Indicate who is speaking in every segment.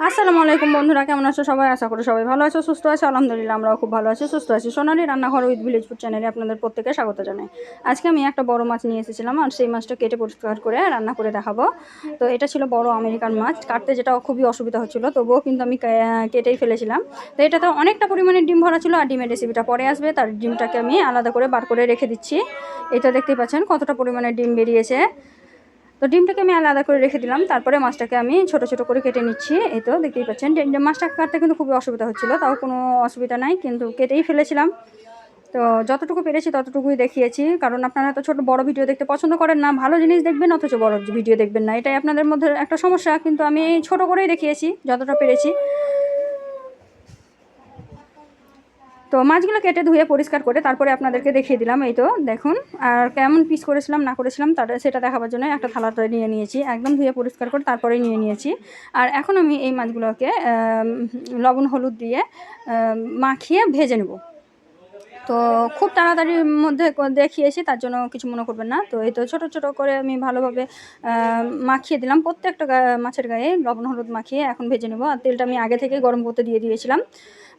Speaker 1: আসসালামু আলাইকুম বন্ধুরা, কেমন আছো সবাই? আশা করি সবাই ভালো আছো, সুস্থ আছো। আলহামদুলিল্লাহ আমরাও খুব ভালো আছি, সুস্থ আছি। সোনালী রান্নাঘর উইথ ভিলেজ ফুড চ্যানেলে আপনাদের প্রত্যেকে স্বাগত জানাই। আজকে আমি একটা বড় মাছ নিয়ে এসেছিলাম আর সেই মাছটা কেটে পরিষ্কার করে রান্না করে দেখাবো। তো এটা ছিল বড় আমেরিকান মাছ, কাটতে যেটা খুবই অসুবিধা হচ্ছিল, তবুও কিন্তু আমি কেটেই ফেলেছিলাম। তো এটাতে অনেকটা পরিমাণে ডিম ভরা ছিল, আর ডিমের রেসিপিটা পরে আসবে। তার ডিমটাকে আমি আলাদা করে বার করে রেখে দিচ্ছি। এটা দেখতেই পাচ্ছেন কতটা পরিমাণে ডিম বেরিয়েছে। তো ডিমটাকে আমি আলাদা করে রেখে দিলাম, তারপরে মাছটাকে আমি ছোট ছোট করে কেটে নিচ্ছি। এই তো দেখতেই পাচ্ছেন মাছটা কাটতে কিন্তু খুবই অসুবিধা হচ্ছিলো, তাও কোনো অসুবিধা নাই, কিন্তু কেটেই ফেলেছিলাম। তো যতটুকু পেরেছি ততটুকুই দেখিয়েছি, কারণ আপনারা তো ছোট বড় ভিডিও দেখতে পছন্দ করেন না, ভালো জিনিস দেখবেন অথচ বড় ভিডিও দেখবেন না, এটাই আপনাদের মধ্যে একটা সমস্যা। কিন্তু আমি ছোট করেই দেখিয়েছি যতটা পেরেছি। তো মাছগুলো কেটে ধুয়ে পরিষ্কার করে তারপরে আপনাদেরকে দেখিয়ে দিলাম। এই তো দেখুন, আর কেমন পিস করেছিলাম না করেছিলাম সেটা দেখাবার জন্য একটা থালাতে নিয়ে নিয়েছি, একদম ধুয়ে পরিষ্কার করে তারপরেই নিয়ে নিয়েছি। আর এখন আমি এই মাছগুলোকে লবণ হলুদ দিয়ে মাখিয়ে ভেজে নেব। তো খুব তাড়াতাড়ির মধ্যে দেখিয়েছি, তার জন্য কিছু মনে করবেন না। তো এই তো ছোটো ছোটো করে আমি ভালোভাবে মাখিয়ে দিলাম প্রত্যেকটা মাছের গায়ে লবণ হলুদ মাখিয়ে এখন ভেজে নেব। আর তেলটা আমি আগে থেকে গরম করতে দিয়ে দিয়েছিলাম,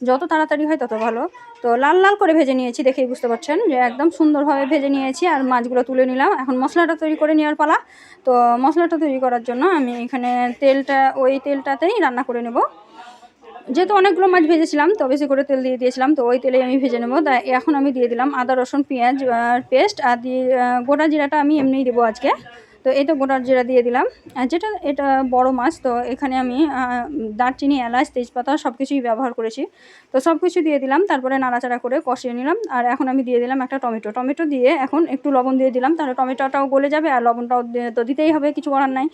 Speaker 1: যত তাড়াতাড়ি হয় তত ভালো। তো লাল লাল করে ভেজে নিয়েছি, দেখেই বুঝতে পারছেন যে একদম সুন্দরভাবে ভেজে নিয়েছি। আর মাছগুলো তুলে নিলাম, এখন মশলাটা তৈরি করে নেওয়ার পালা। তো মশলাটা তৈরি করার জন্য আমি এখানে ওই তেলটাতেই রান্না করে নেব। যেহেতু অনেকগুলো মাছ ভেজেছিলাম তো বেশি করে তেল দিয়ে দিয়েছিলাম, তো ওই তেলেই আমি ভেজে নেবো। তাই এখন আমি দিয়ে দিলাম আদা রসুন পেঁয়াজ পেস্ট, আর দিয়ে গোটা জিরাটা আমি এমনিই দেবো আজকে। তো এই তো গোটা জিরা দিয়ে দিলাম। আর এটা বড় মাছ, তো এখানে আমি দারচিনি এলাচ তেজপাতা সব কিছুই ব্যবহার করেছি। তো সব কিছু দিয়ে দিলাম, তারপরে নাড়াচাড়া করে কষিয়ে নিলাম। আর এখন আমি দিয়ে দিলাম একটা টমেটো দিয়ে এখন একটু লবণ দিয়ে দিলাম, তাহলে টমেটোটাও গলে যাবে, আর লবণটাও তো দিতেই হবে, কিছু করার নাই।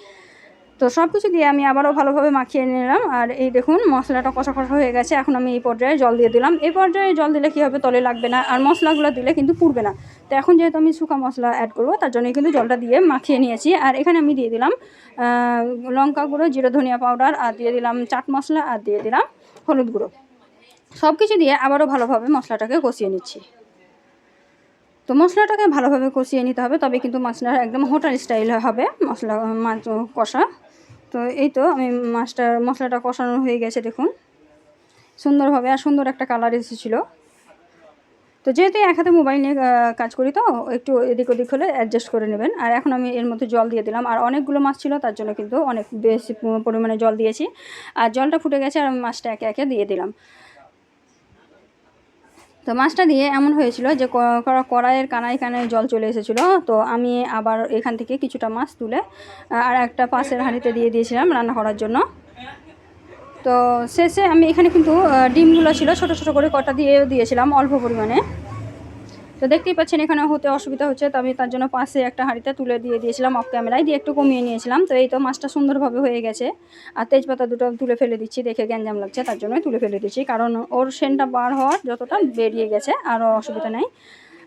Speaker 1: তো সব কিছু দিয়ে আমি আবারও ভালোভাবে মাখিয়ে নিলাম। আর এই দেখুন মশলাটা কষা হয়ে গেছে, এখন আমি এই পর্যায়ে জল দিয়ে দিলাম। এই পর্যায়ে জল দিলে কী হবে, তলে লাগবে না, আর মশলাগুলো দিলে কিন্তু পুড়বে না। তো এখন যেহেতু আমি শুকা মশলা অ্যাড করবো, তার জন্য কিন্তু জলটা দিয়ে মাখিয়ে নিয়েছি। আর এখানে আমি দিয়ে দিলাম লঙ্কা গুঁড়ো, জিরে ধনিয়া পাউডার, আর দিয়ে দিলাম চাট মশলা, আর দিয়ে দিলাম হলুদ গুঁড়ো। সব কিছু দিয়ে আবারও ভালোভাবে মশলাটাকে কষিয়ে নিচ্ছি। তো মশলাটাকে ভালোভাবে কষিয়ে নিতে হবে, তবে কিন্তু মাছটা একদম হোটেল স্টাইল হবে মাছ কষা। তো এই তো আমি মশলাটা কষানো হয়ে গেছে, দেখুন সুন্দরভাবে, আর সুন্দর একটা কালার এসেছিলো। তো যেহেতু এক হাতে মোবাইল নিয়ে কাজ করি, তো একটু এদিক ওদিক হলে অ্যাডজাস্ট করে নেবেন। আর এখন আমি এর মধ্যে জল দিয়ে দিলাম, আর অনেকগুলো মাছ ছিল তার জন্য কিন্তু অনেক বেশি পরিমাণে জল দিয়েছি। আর জলটা ফুটে গেছে, আর আমি মাছটা একে একে দিয়ে দিলাম। তো মাছটা দিয়ে এমন হয়েছিল যে কড়াইয়ের কানায় কানায় জল চলে এসেছিলো। তো আমি আবার এখান থেকে কিছুটা মাছ তুলে আর একটা পাশের হাঁড়িতে দিয়ে দিয়েছিলাম রান্না করার জন্য। তো শেষে আমি এখানে কিন্তু ডিমগুলো ছিল ছোটো ছোটো করে কটা দিয়েছিলাম অল্প পরিমাণে। তো দেখতেই পাচ্ছেন এখানে হতে অসুবিধা হচ্ছে, তো আমি তার জন্য পাশে একটা হাঁড়িতে তুলে দিয়ে দিয়েছিলাম অফ ক্যামেরায়, দিয়ে একটু কমিয়ে নিয়েছিলাম। তো এই তো মাছটা সুন্দরভাবে হয়ে গেছে। আর তেজপাতা দুটো তুলে ফেলে দিচ্ছি, দেখে গ্যাঞ্জাম লাগছে তার জন্যই তুলে ফেলে দিচ্ছি, কারণ ওর সেন্টটা বার হওয়ার যতটা বেরিয়ে গেছে, আরও অসুবিধা নেই।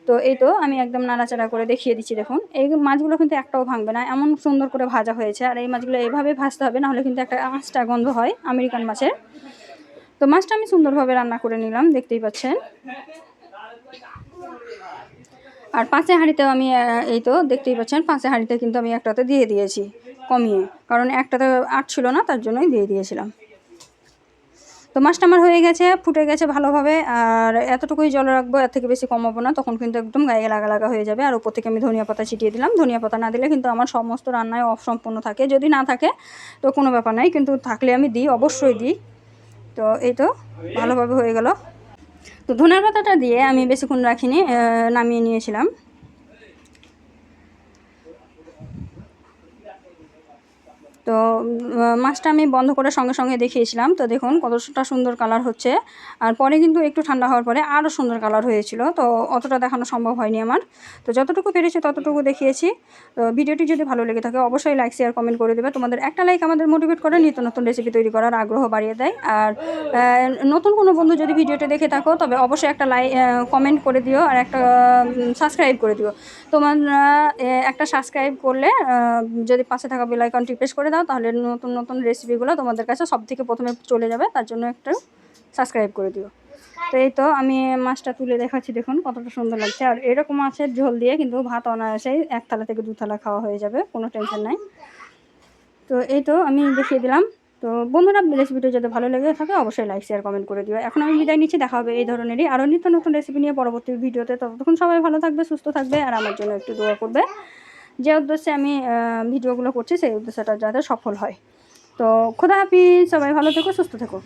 Speaker 1: তো এই তো আমি একদম নাড়াচাড়া করে দেখিয়ে দিচ্ছি, দেখুন এই মাছগুলো কিন্তু একটাও ভাঙবে না, এমন সুন্দর করে ভাজা হয়েছে। আর এই মাছগুলো এভাবে ভাজতে হবে, নাহলে কিন্তু একটা আঁচটা গন্ধ হয় আমেরিকান মাছের। তো মাছটা আমি সুন্দরভাবে রান্না করে নিলাম, দেখতেই পাচ্ছেন। আর পাঁচে হাঁড়িতেও আমি এই তো দেখতেই পাচ্ছেন পাঁচে হাঁড়িতে কিন্তু আমি একটাতে দিয়ে দিয়েছি কমিয়ে, কারণ একটাতে আট ছিল না, তার জন্যই দিয়ে দিয়েছিলাম। তো মাছটা আমার হয়ে গেছে, ফুটে গেছে ভালোভাবে। আর এতটুকুই জল রাখবো, এর থেকে বেশি কমাবো না, তখন কিন্তু একদম গায়ে লাগা লাগা হয়ে যাবে। আর উপর থেকে আমি ধনিয়া পাতা ছিটিয়ে দিলাম। ধনিয়া পাতা না দিলে কিন্তু আমার সমস্ত রান্নায় অসম্পূর্ণ থাকে, যদি না থাকে তো কোনো ব্যাপার নাই, কিন্তু থাকলে আমি দিই, অবশ্যই দিই। তো এই তো ভালোভাবে হয়ে গেল। তো ধনিয়া পাতাটা দিয়ে আমি বেশিক্ষণ রাখিনি, নামিয়ে নিয়েছিলাম। তো মাছটা আমি বন্ধ করে সঙ্গে সঙ্গে দেখিয়েছিলাম। তো দেখুন কতটা সুন্দর কালার হচ্ছে। আর পরে কিন্তু একটু ঠান্ডা হওয়ার পরে আরও সুন্দর কালার হয়েছিল। তো অতটা দেখানো সম্ভব হয়নি আমার, তো যতটুকু পেরেছি ততটুকু দেখিয়েছি। তো ভিডিওটি যদি ভালো লেগে থাকে অবশ্যই লাইক শেয়ার কমেন্ট করে দেবে। তোমাদের একটা লাইক আমাদের মোটিভেট করে নিত্য নতুন রেসিপি তৈরি করার আগ্রহ বাড়িয়ে দেয়। আর নতুন কোনো বন্ধু যদি ভিডিওটা দেখে থাকো তবে অবশ্যই একটা কমেন্ট করে দিও, আর একটা সাবস্ক্রাইব করে দিও। তোমরা একটা সাবস্ক্রাইব করলে যদি পাশে থাকা বেল আইকনটি প্রেস করে দাও, তাহলে নতুন নতুন রেসিপিগুলো তোমাদের কাছে সবথেকে প্রথমে চলে যাবে, তার জন্য একটু সাবস্ক্রাইব করে দিও। তো এই তো আমি মাছটা তুলে দেখাচ্ছি, দেখুন কতটা সুন্দর লাগছে। আর এরকম মাছের ঝোল দিয়ে কিন্তু ভাত অনায়াসেই এক থালা থেকে দু থালা খাওয়া হয়ে যাবে, কোনো টেনশন নাই। তো এই তো আমি দেখিয়ে দিলাম। তো বন্ধুরা, রেসিপিটা যদি ভালো লেগে থাকে অবশ্যই লাইক শেয়ার কমেন্ট করে দিও। এখন আমি বিদায় নিচ্ছি, দেখা হবে এই ধরনেরই আরও নিত্য নতুন রেসিপি নিয়ে পরবর্তী ভিডিওতে। ততক্ষণ সবাই ভালো থাকবে, সুস্থ থাকবে, আর আমার জন্য একটু দোয়া করবে। যে উদ্দেশ্যে আমি ভিডিওগুলো করছি সেই উদ্দেশ্যটা যাতে সফল হয়। তো খোদা হাফিজ, সবাই ভালো থেকো, সুস্থ থেকো।